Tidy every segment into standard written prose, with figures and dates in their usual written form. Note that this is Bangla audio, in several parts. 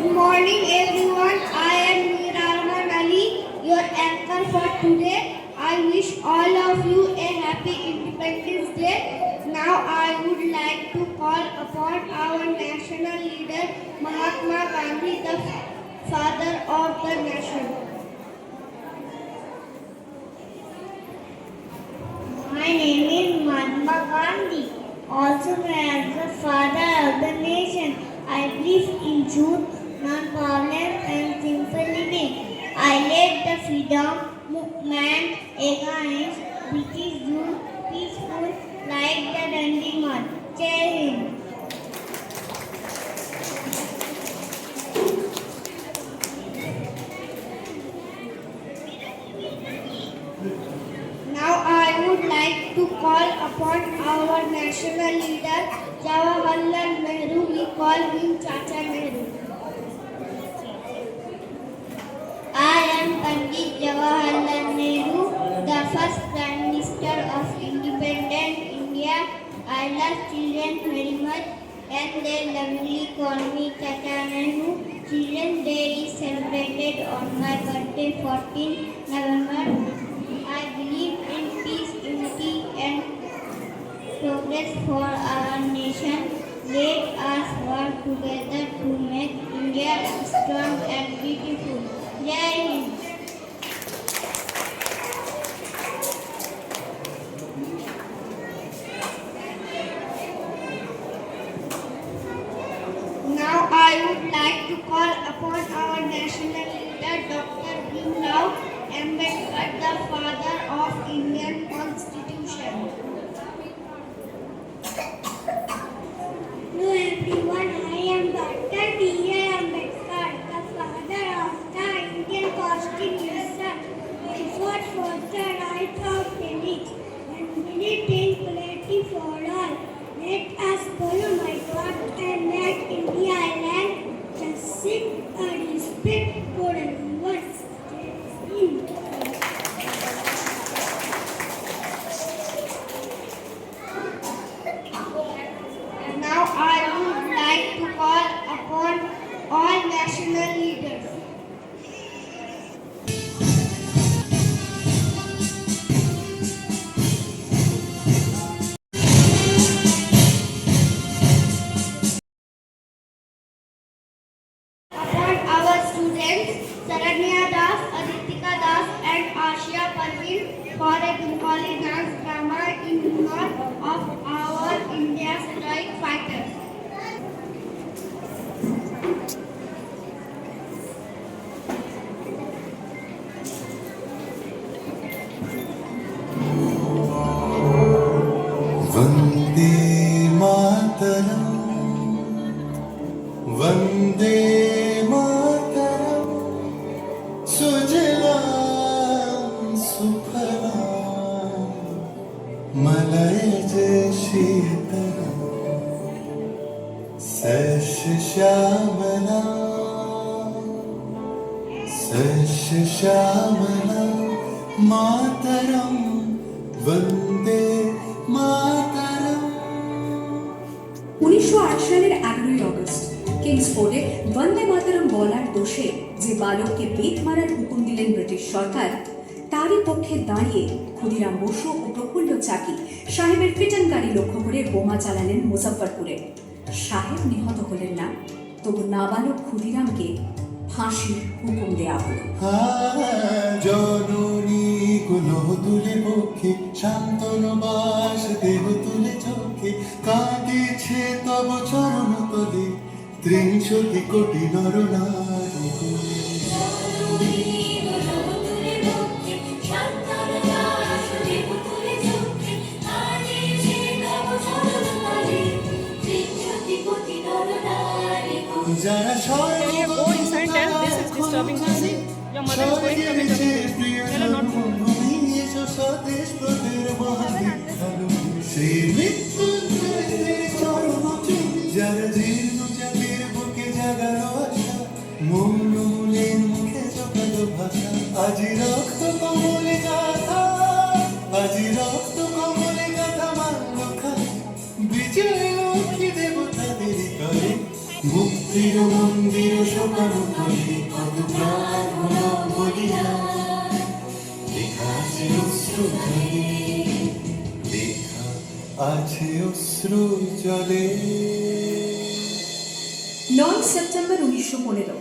Good morning everyone. I am Mirarman Ali, your anchor for today. I wish all of you a happy Independence Day. Now I would like to call upon our national leader Mahatma Gandhi, the father of the nation. My name is Mahatma Gandhi, also known as the father of the nation. I believe in truth, non-violence and simple living. I led the freedom movement against British rule, peaceful like the Dandi March. Jai Hind. Now I would like to call upon our national leader Jawaharlal Nehru. We call him Chacha Nehru. I am Pandit Jawaharlal Nehru, the first Prime Minister of independent India. I love children very much and they lovingly call me Chacha Nehru. Children's Day is celebrated on my birthday, 14 November. I believe in peace, unity and progress for our nation. Let us work together to make India strong and beautiful. Jai Hind. Now I would like to call upon our national leader Dr. Bhimrao Ambedkar, the father of Indian Constitution. Hello everyone, I am Dr. B.A. Ambedkar, the father of the Indian Constitution. He fought for the right of belief and believed in equality for all. Let us follow my path and make India a land justice and respect for everyone. Now I would like to call upon all national leaders. Upon our students, Saranya Das, Aditika Das and Ashia Parveen for a Bengali dance drama in honor of our India's heroic fighters. Vande Mataram Vande Mataram Sujalam सुफलाम मलयज शीतलम शस्य श्यामलाम मातरम वंदे मातरम। 1908 সালের 11ই আগস্ট কিংসফোর্ডে বন্দে মাতরম বলার দোষে যে বালককে বেত মারার হুকুম দিলেন ব্রিটিশ সরকার, তারই পক্ষে দাঁড়িয়ে ক্ষুদিরাম বসু ও প্রফুল্ল চাকি সাহেবের ফিটন গাড়ি লক্ষ্য করে বোমা চালালেন মুজফ্ফরপুরে। সাহেব নিহত হলেন না, তবু নাবালক ক্ষুদিরামকে ফাঁসির হুকুম দেয়া হলো। জননী কুলো তুলে বক্ষে শান্তনু বাস দেহ তুলে চোখে কাঁদিছে তব চরণ তলে ৩০ কোটি নর নারী। যারা When you go inside, tell this is disturbing to see. Your mother is going to come into the Tell her not to. স্বদেশ প্রদের সেই মৃত্যুঞ্জয়ের চরণ যারা জীর্ণ জাতির বুকে জাগানো আশা মৌনমূলের মুখে জোগালো ভাষা আজি রক্ত কমলে গাথা আজি রক্ত কমলে গাথা মান্য খায় বিজয় লক্ষ্মী দেবতাদের করে মুক্তির মন্দির শোকানো তলে কত প্রার্থনা বলিদান লেখা আছে অশ্রু জলে, লেখা আছে অশ্রু জলে। 9 সেপ্টেম্বর 1915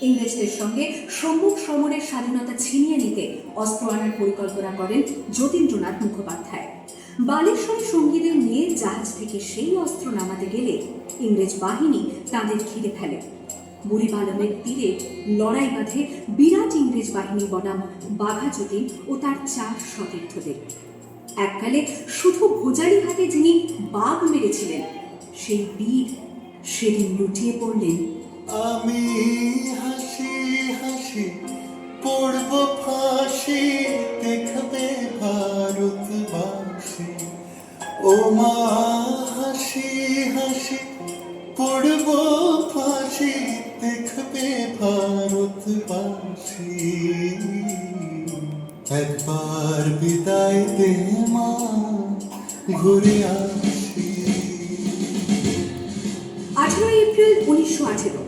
ইংরেজদের সঙ্গে সম্মুখ সমরের স্বাধীনতা ছিনিয়ে নিতে অস্ত্র আনার পরিকল্পনা করেন যতীন্দ্রনাথ মুখোপাধ্যায়। বালেশ্বরী সঙ্গীদের নিয়ে জাহাজ থেকে সেই অস্ত্র নামাতে গেলে ইংরেজ বাহিনী তাদের ঘিরে ফেলে। বুড়িবালমের তীরে লড়াই বাঁধে বিরাট ইংরেজ বাহিনী বনাম বাঘা যতীন ও তার 4 সতীর্থদের। এককালে শুধু ভোজালি হাতে যিনি বাঘ মেরেছিলেন, সেই বীর সেদিন লুটিয়ে পড়লেন। আমি হাসি হাসি পড়ব ফাঁসি, দেখবে ভারতবাসী। ও মা হাসি হাসি পড়ব ফাঁসি, দেখবে ভারতবাসী। একবার বিদায় দে মা, ঘুরে আসি। 18 এপ্রিল 1918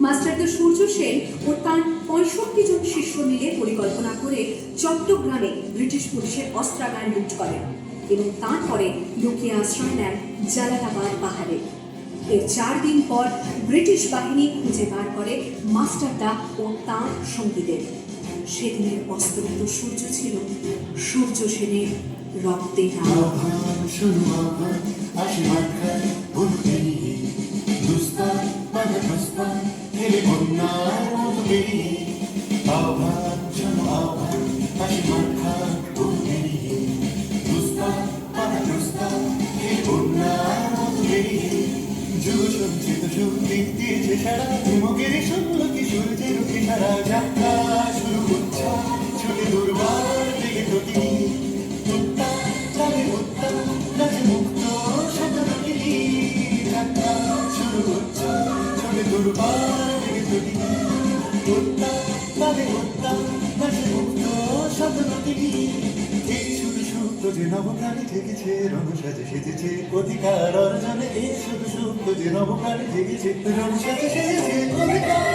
মাস্টারদা সূর্য সেন ও তার 65 জন শিষ্য মিলে পরিকল্পনা করে চট্টগ্রামে ব্রিটিশ পুলিশের অস্ত্রাগার লুট করেন এবং তারপরে লুকিয়ে আশ্রয় নেন জালালাবাদ পাহাড়ে। এর 4 দিন পর ব্রিটিশ বাহিনী খুঁজে বার করে মাস্টারদা ও তাঁর সঙ্গীদের। সেদিনের অস্তমিত সূর্য ছিল সূর্য সেনের রক্তের আলো। আহ্বান শুরু আহ্বান, আসি মাথায় উঠে দুস্তান বাধা প্রস্তান, হেলে বন্যার মতো বেরিয়ে। আহ্বান শুরু আহ্বান, আসি মাথায় উঠে দুস্তান বাধা প্রস্তান, হেলে বন্যার মতো বেরিয়ে। যুগ সঞ্চিত সুর দিক দিয়েছে সারা, ধুমকের শুনল কি সূর্যের উঠে সারা। যাত্রা শুরু হচ্ছে ছুটে দুর্বার দিকে প্রতি নবপ্রাণী জেগেছে, রণসাজে সেজেছে অধিকার অর্জনে। এই শুধু সুপ্ত যে নবপ্রাণী জেগেছে, রণসাজে সেজেছে অধিকার।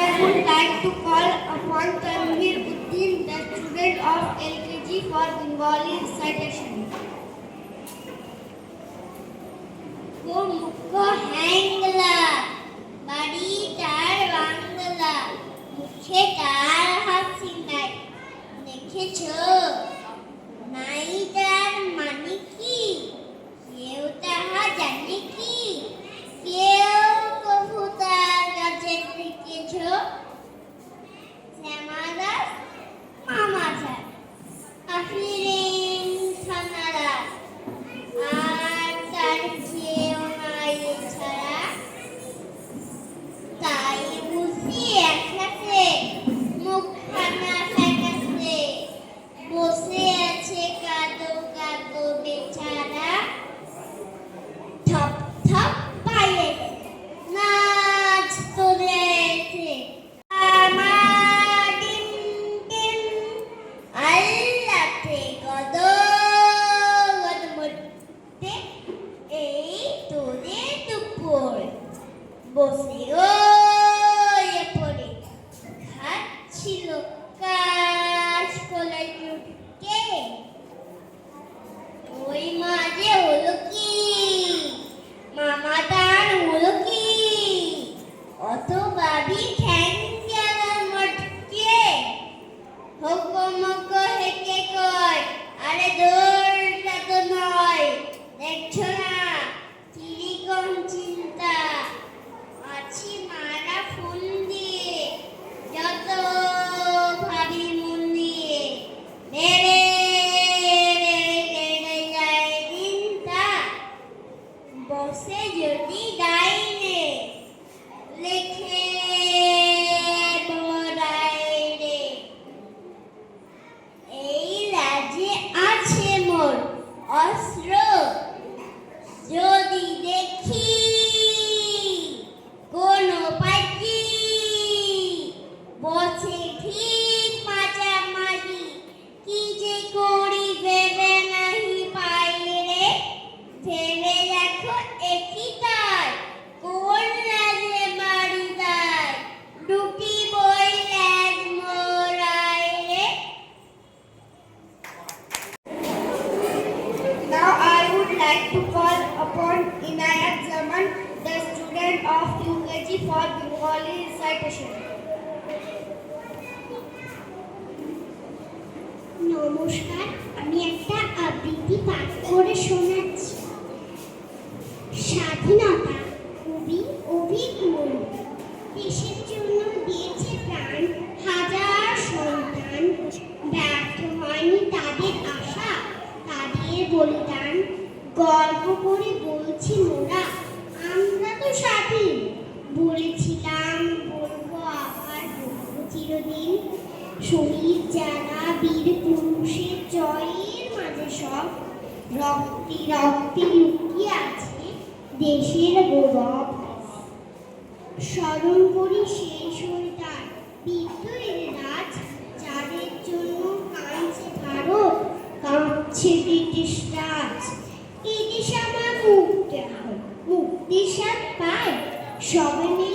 I would like to call upon Tanvir Uddin, the student of LKG, for Bengali recitation. Go mukho hangla, badi tar bangla, mukhe tar hasi nai, dekhecho nai tar mane ki, keu taha jane ki, keu কভু তার কাছে দেখেছো শ্যামাদাস মামাঝার আফিরিন থানাদাস আর তার কেউ নাই ছাড়া। তাই বুঝি একসাথে মুখখানা ফ্যাকাশে বসে আছে কাদো কাদো বেচারা। থপ থপ পায়ে নাচ তোলেছে আমার ডিম ডিম আল্লাতে গদ গদ মধ্যে। এই তোদের দুপুর বসে ওয়ে পড়ে খাচ্ছিল কাশ কলাই চুটকে। ওই মাঝে হলো কি মামা তার হলো কি, অত বাবি ঠ্যাং গেল মটকে। হকমক হেকে কয় আরে দৌড়টা তো নয়, দেখছো না কিরকম চিন্তা আছি মারা ফোন দিয়ে, যত ভাবি মন দিয়ে বেড়ে বেড়ে যায় দিনটা। বসে যদি ডাইনে লেখে বড়াইরে, এই লাজে আছে মোর অস্ত্র, যদি দেখি কোনো পাখি বসে ঠিক মাঝামাঝি, কি যে for Bengali recitation. নমস্কার, আমি একটা আবৃত্তি পাঠ করে শোনাচ্ছি। স্বাধীনতা কবি অভিজ্ঞ দেশের জন্য দিয়েছে প্রাণ, হাজার সন্তান ব্যর্থ হয়নি তাদের আশা, তাদের বলিদান গর্ব করে বলছি মোরা, আমরা তো স্বাধীন। বলেছিলাম বলবো আবার বলবো চিরদিন, শহীদ যারা বীর পুরুষের জয়ের মাঝে সব রক্তে রক্তে লুকিয়ে আছে দেশের গৌরব। স্মরণ করি সেই শহীদার বিদ্রোহের রাজ, যাদের জন্য কাঁদছে ভারত, কাঁদছে ব্রিটিশ রাজ। এই দেশ আমার মুক্তির স্বাদ পায়, সবে মিলে